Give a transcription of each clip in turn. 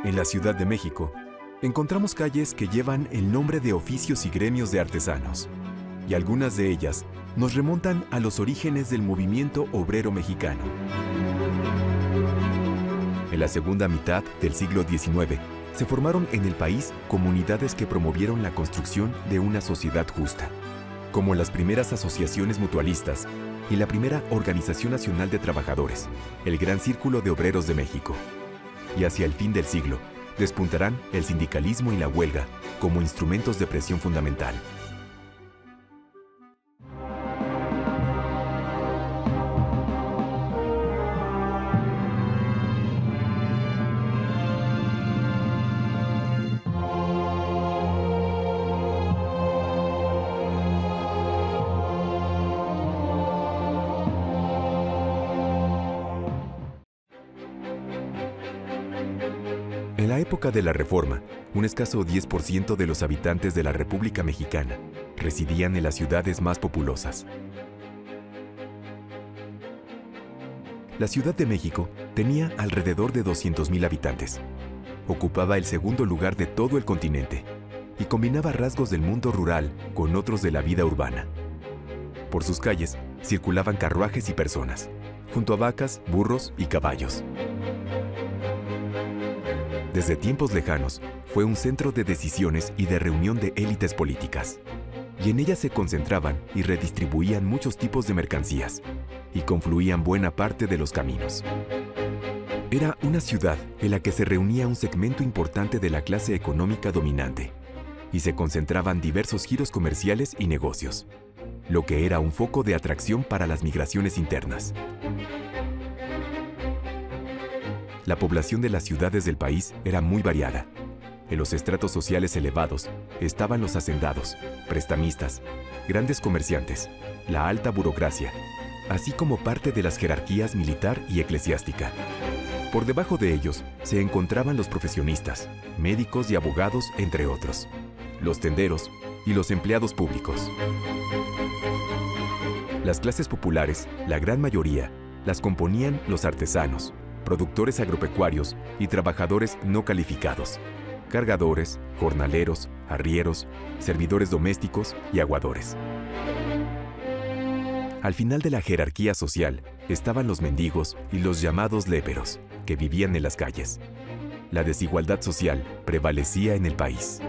En la Ciudad de México, encontramos calles que llevan el nombre de oficios y gremios de artesanos, y algunas de ellas nos remontan a los orígenes del movimiento obrero mexicano. En la segunda mitad del siglo XIX, se formaron en el país comunidades que promovieron la construcción de una sociedad justa, como las primeras asociaciones mutualistas y la primera Organización Nacional de Trabajadores, el Gran Círculo de Obreros de México. Y hacia el fin del siglo, despuntarán el sindicalismo y la huelga como instrumentos de presión fundamental. En la época de la Reforma, un escaso 10% de los habitantes de la República Mexicana residían en las ciudades más populosas. La Ciudad de México tenía alrededor de 200,000 habitantes. Ocupaba el segundo lugar de todo el continente y combinaba rasgos del mundo rural con otros de la vida urbana. Por sus calles circulaban carruajes y personas, junto a vacas, burros y caballos. Desde tiempos lejanos, fue un centro de decisiones y de reunión de élites políticas. Y en ella se concentraban y redistribuían muchos tipos de mercancías, y confluían buena parte de los caminos. Era una ciudad en la que se reunía un segmento importante de la clase económica dominante, y se concentraban diversos giros comerciales y negocios, lo que era un foco de atracción para las migraciones internas. La población de las ciudades del país era muy variada. En los estratos sociales elevados estaban los hacendados, prestamistas, grandes comerciantes, la alta burocracia, así como parte de las jerarquías militar y eclesiástica. Por debajo de ellos se encontraban los profesionistas, médicos y abogados, entre otros, los tenderos y los empleados públicos. Las clases populares, la gran mayoría, las componían los artesanos, productores agropecuarios y trabajadores no calificados, cargadores, jornaleros, arrieros, servidores domésticos y aguadores. Al final de la jerarquía social estaban los mendigos y los llamados léperos, que vivían en las calles. La desigualdad social prevalecía en el país.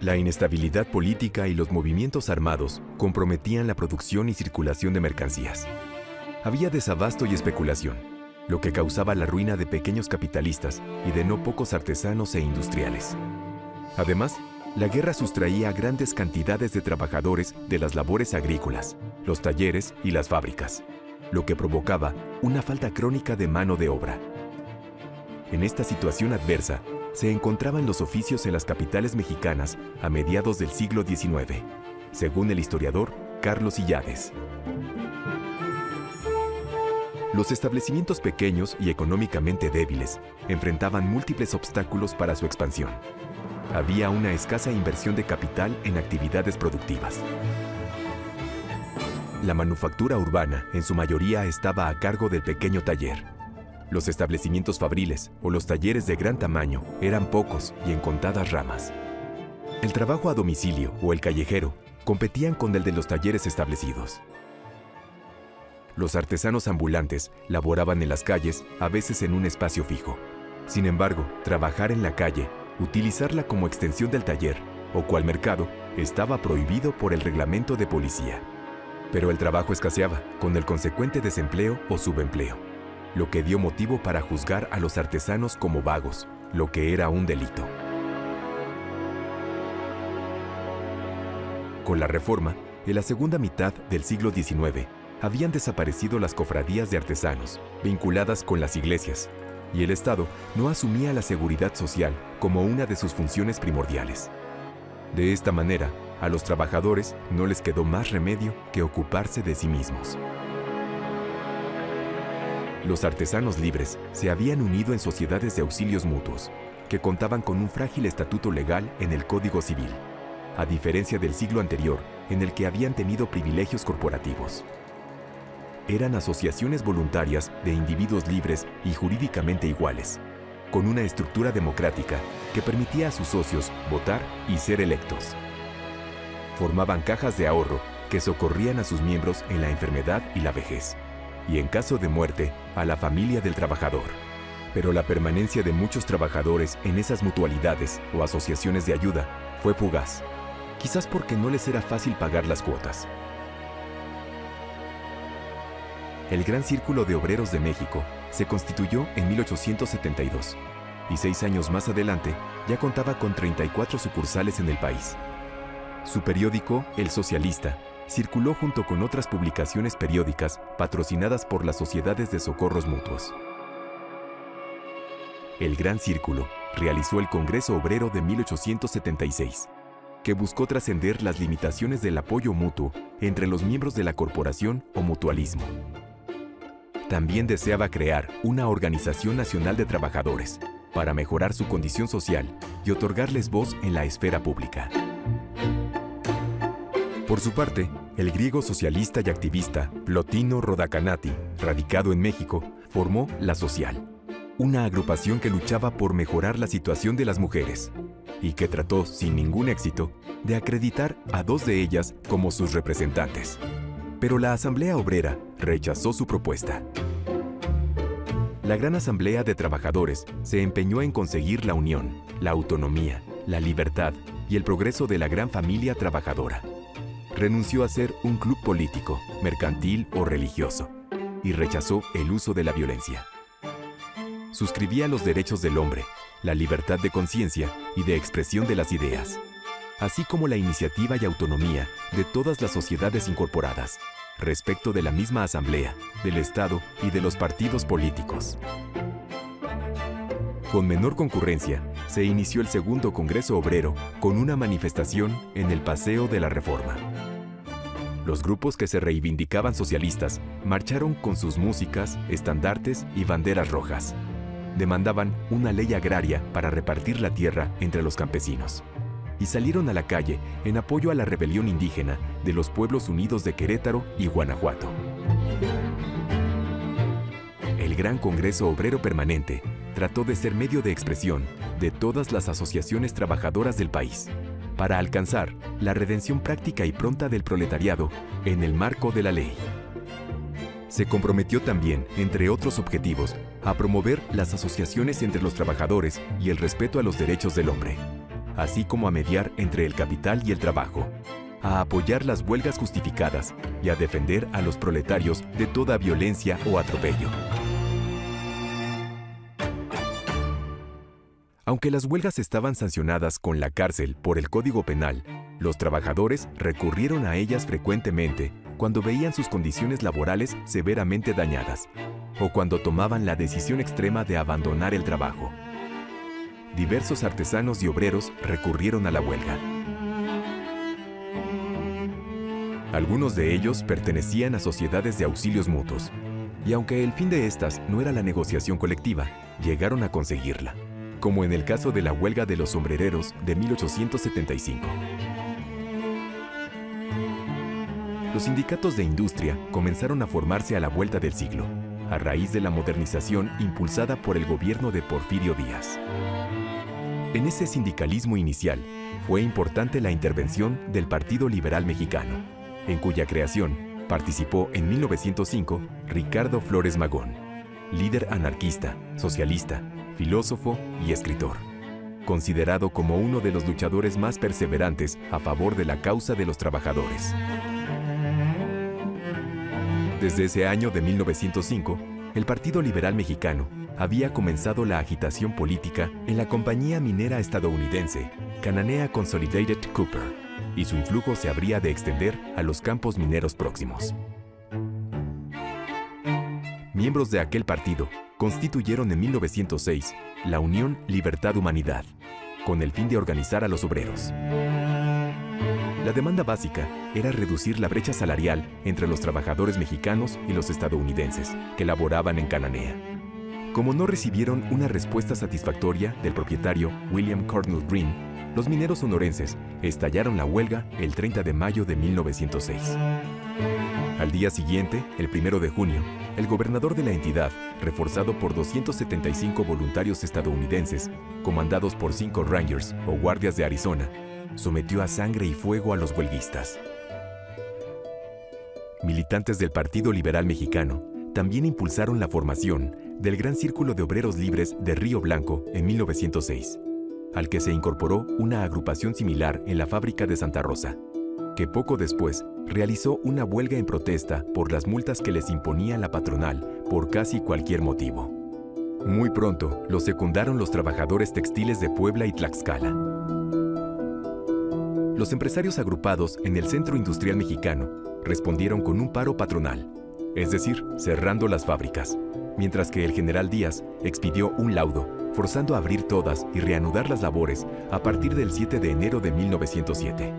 La inestabilidad política y los movimientos armados comprometían la producción y circulación de mercancías. Había desabasto y especulación, lo que causaba la ruina de pequeños capitalistas y de no pocos artesanos e industriales. Además, la guerra sustraía grandes cantidades de trabajadores de las labores agrícolas, los talleres y las fábricas, lo que provocaba una falta crónica de mano de obra. En esta situación adversa, se encontraban los oficios en las capitales mexicanas a mediados del siglo XIX, según el historiador Carlos Illades. Los establecimientos pequeños y económicamente débiles enfrentaban múltiples obstáculos para su expansión. Había una escasa inversión de capital en actividades productivas. La manufactura urbana, en su mayoría, estaba a cargo del pequeño taller. Los establecimientos fabriles o los talleres de gran tamaño eran pocos y en contadas ramas. El trabajo a domicilio o el callejero competían con el de los talleres establecidos. Los artesanos ambulantes laboraban en las calles, a veces en un espacio fijo. Sin embargo, trabajar en la calle, utilizarla como extensión del taller o cual mercado, estaba prohibido por el reglamento de policía. Pero el trabajo escaseaba, con el consecuente desempleo o subempleo, lo que dio motivo para juzgar a los artesanos como vagos, lo que era un delito. Con la Reforma, en la segunda mitad del siglo XIX, habían desaparecido las cofradías de artesanos, vinculadas con las iglesias, y el Estado no asumía la seguridad social como una de sus funciones primordiales. De esta manera, a los trabajadores no les quedó más remedio que ocuparse de sí mismos. Los artesanos libres se habían unido en sociedades de auxilios mutuos, que contaban con un frágil estatuto legal en el Código Civil, a diferencia del siglo anterior, en el que habían tenido privilegios corporativos. eran asociaciones voluntarias de individuos libres y jurídicamente iguales, con una estructura democrática que permitía a sus socios votar y ser electos. Formaban cajas de ahorro que socorrían a sus miembros en la enfermedad y la vejez, y en caso de muerte, a la familia del trabajador. Pero la permanencia de muchos trabajadores en esas mutualidades o asociaciones de ayuda fue fugaz, quizás porque no les era fácil pagar las cuotas. El Gran Círculo de Obreros de México se constituyó en 1872 y 6 años más adelante ya contaba con 34 sucursales en el país. Su periódico, El Socialista, circuló junto con otras publicaciones periódicas patrocinadas por las sociedades de socorros mutuos. El Gran Círculo realizó el Congreso Obrero de 1876, que buscó trascender las limitaciones del apoyo mutuo entre los miembros de la corporación o mutualismo. También deseaba crear una organización nacional de trabajadores para mejorar su condición social y otorgarles voz en la esfera pública. Por su parte, el griego socialista y activista Plotino Rodacanati, radicado en México, formó La Social, una agrupación que luchaba por mejorar la situación de las mujeres y que trató, sin ningún éxito, de acreditar a 2 de ellas como sus representantes. Pero la Asamblea Obrera rechazó su propuesta. La Gran Asamblea de Trabajadores se empeñó en conseguir la unión, la autonomía, la libertad y el progreso de la gran familia trabajadora. Renunció a ser un club político, mercantil o religioso y rechazó el uso de la violencia. Suscribía los derechos del hombre, la libertad de conciencia y de expresión de las ideas, así como la iniciativa y autonomía de todas las sociedades incorporadas, respecto de la misma Asamblea, del Estado y de los partidos políticos. Con menor concurrencia, se inició el segundo Congreso Obrero con una manifestación en el Paseo de la Reforma. Los grupos que se reivindicaban socialistas marcharon con sus músicas, estandartes y banderas rojas. Demandaban una ley agraria para repartir la tierra entre los campesinos y salieron a la calle en apoyo a la rebelión indígena de los Pueblos Unidos de Querétaro y Guanajuato. El Gran Congreso Obrero Permanente trató de ser medio de expresión de todas las asociaciones trabajadoras del país para alcanzar la redención práctica y pronta del proletariado en el marco de la ley. Se comprometió también, entre otros objetivos, a promover las asociaciones entre los trabajadores y el respeto a los derechos del hombre, así como a mediar entre el capital y el trabajo, a apoyar las huelgas justificadas y a defender a los proletarios de toda violencia o atropello. Aunque las huelgas estaban sancionadas con la cárcel por el Código Penal, los trabajadores recurrieron a ellas frecuentemente cuando veían sus condiciones laborales severamente dañadas o cuando tomaban la decisión extrema de abandonar el trabajo. Diversos artesanos y obreros recurrieron a la huelga. Algunos de ellos pertenecían a sociedades de auxilios mutuos, y aunque el fin de estas no era la negociación colectiva, llegaron a conseguirla, como en el caso de la huelga de los sombrereros de 1875. Los sindicatos de industria comenzaron a formarse a la vuelta del siglo, a raíz de la modernización impulsada por el gobierno de Porfirio Díaz. En ese sindicalismo inicial, fue importante la intervención del Partido Liberal Mexicano, en cuya creación participó en 1905 Ricardo Flores Magón, líder anarquista, socialista, filósofo y escritor, considerado como uno de los luchadores más perseverantes a favor de la causa de los trabajadores. Desde ese año de 1905, el Partido Liberal Mexicano había comenzado la agitación política en la compañía minera estadounidense Cananea Consolidated Cooper, y su influjo se habría de extender a los campos mineros próximos. Miembros de aquel partido constituyeron en 1906 la Unión Libertad Humanidad, con el fin de organizar a los obreros. La demanda básica era reducir la brecha salarial entre los trabajadores mexicanos y los estadounidenses que laboraban en Cananea. Como no recibieron una respuesta satisfactoria del propietario William Cornell Green, los mineros sonorenses estallaron la huelga el 30 de mayo de 1906. Al día siguiente, el 1 de junio, el gobernador de la entidad, reforzado por 275 voluntarios estadounidenses, comandados por 5 Rangers o guardias de Arizona, sometió a sangre y fuego a los huelguistas. Militantes del Partido Liberal Mexicano también impulsaron la formación del Gran Círculo de Obreros Libres de Río Blanco en 1906, al que se incorporó una agrupación similar en la fábrica de Santa Rosa, que poco después realizó una huelga en protesta por las multas que les imponía la patronal por casi cualquier motivo. Muy pronto los secundaron los trabajadores textiles de Puebla y Tlaxcala. Los empresarios agrupados en el Centro Industrial Mexicano respondieron con un paro patronal, es decir, cerrando las fábricas, mientras que el general Díaz expidió un laudo forzando a abrir todas y reanudar las labores a partir del 7 de enero de 1907.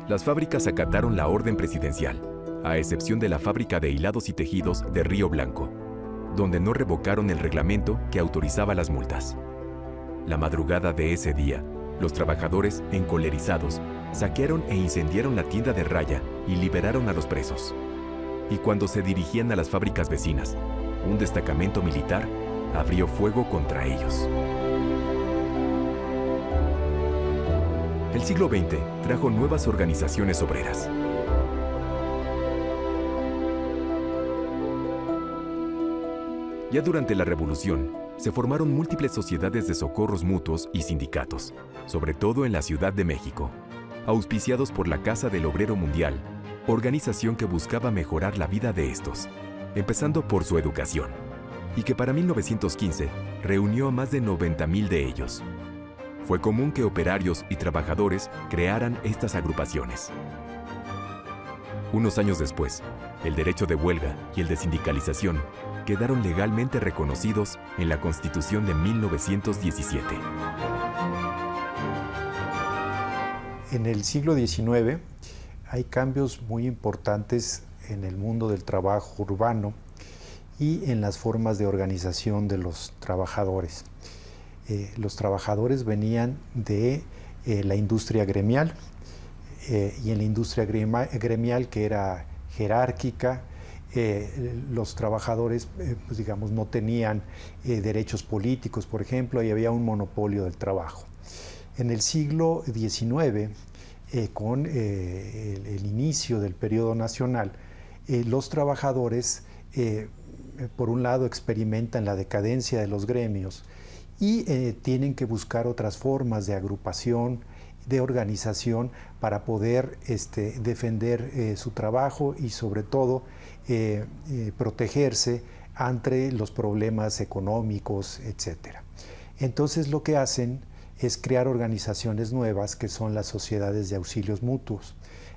Las fábricas acataron la orden presidencial, a excepción de la fábrica de hilados y tejidos de Río Blanco, donde no revocaron el reglamento que autorizaba las multas. La madrugada de ese día, los trabajadores, encolerizados, saquearon e incendiaron la tienda de Raya y liberaron a los presos. Y cuando se dirigían a las fábricas vecinas, un destacamento militar abrió fuego contra ellos. El siglo XX trajo nuevas organizaciones obreras. Ya durante la Revolución, se formaron múltiples sociedades de socorros mutuos y sindicatos, sobre todo en la Ciudad de México, auspiciados por la Casa del Obrero Mundial, organización que buscaba mejorar la vida de estos, empezando por su educación, y que para 1915 reunió a más de 90,000 de ellos. Fue común que operarios y trabajadores crearan estas agrupaciones. Unos años después, el derecho de huelga y el de sindicalización quedaron legalmente reconocidos en la Constitución de 1917. En el siglo XIX hay cambios muy importantes en el mundo del trabajo urbano y en las formas de organización de los trabajadores. Los trabajadores venían de la industria gremial y en la industria gremial, que era jerárquica, los trabajadores pues digamos, no tenían derechos políticos, por ejemplo, y había un monopolio del trabajo. En el siglo XIX, con el inicio del periodo nacional, los trabajadores, por un lado, experimentan la decadencia de los gremios y tienen que buscar otras formas de agrupación, de organización para poder defender su trabajo y sobre todo protegerse ante los problemas económicos, etc. Entonces lo que hacen es crear organizaciones nuevas que son las sociedades de auxilios mutuos.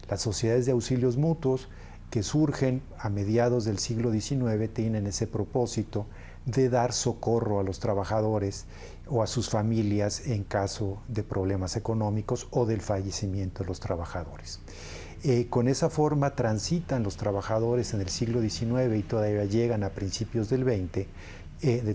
Las sociedades de auxilios mutuos que surgen a mediados del siglo XIX tienen ese propósito de dar socorro a los trabajadores o a sus familias en caso de problemas económicos o del fallecimiento de los trabajadores. Con esa forma transitan los trabajadores en el siglo XIX y todavía llegan a principios del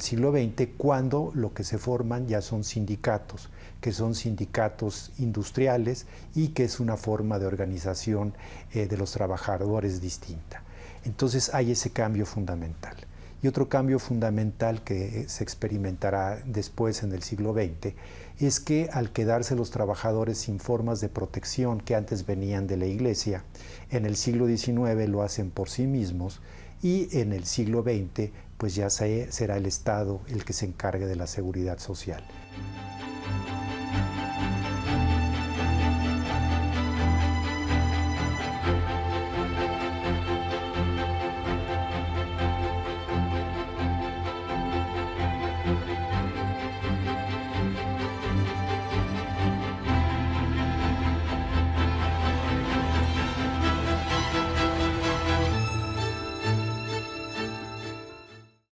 siglo XX, cuando lo que se forman ya son sindicatos, que son sindicatos industriales y que es una forma de organización de los trabajadores distinta. Entonces hay ese cambio fundamental. Y otro cambio fundamental que se experimentará después en el siglo XX es que al quedarse los trabajadores sin formas de protección que antes venían de la Iglesia, en el siglo XIX lo hacen por sí mismos y en el siglo XX pues ya será el Estado el que se encargue de la seguridad social.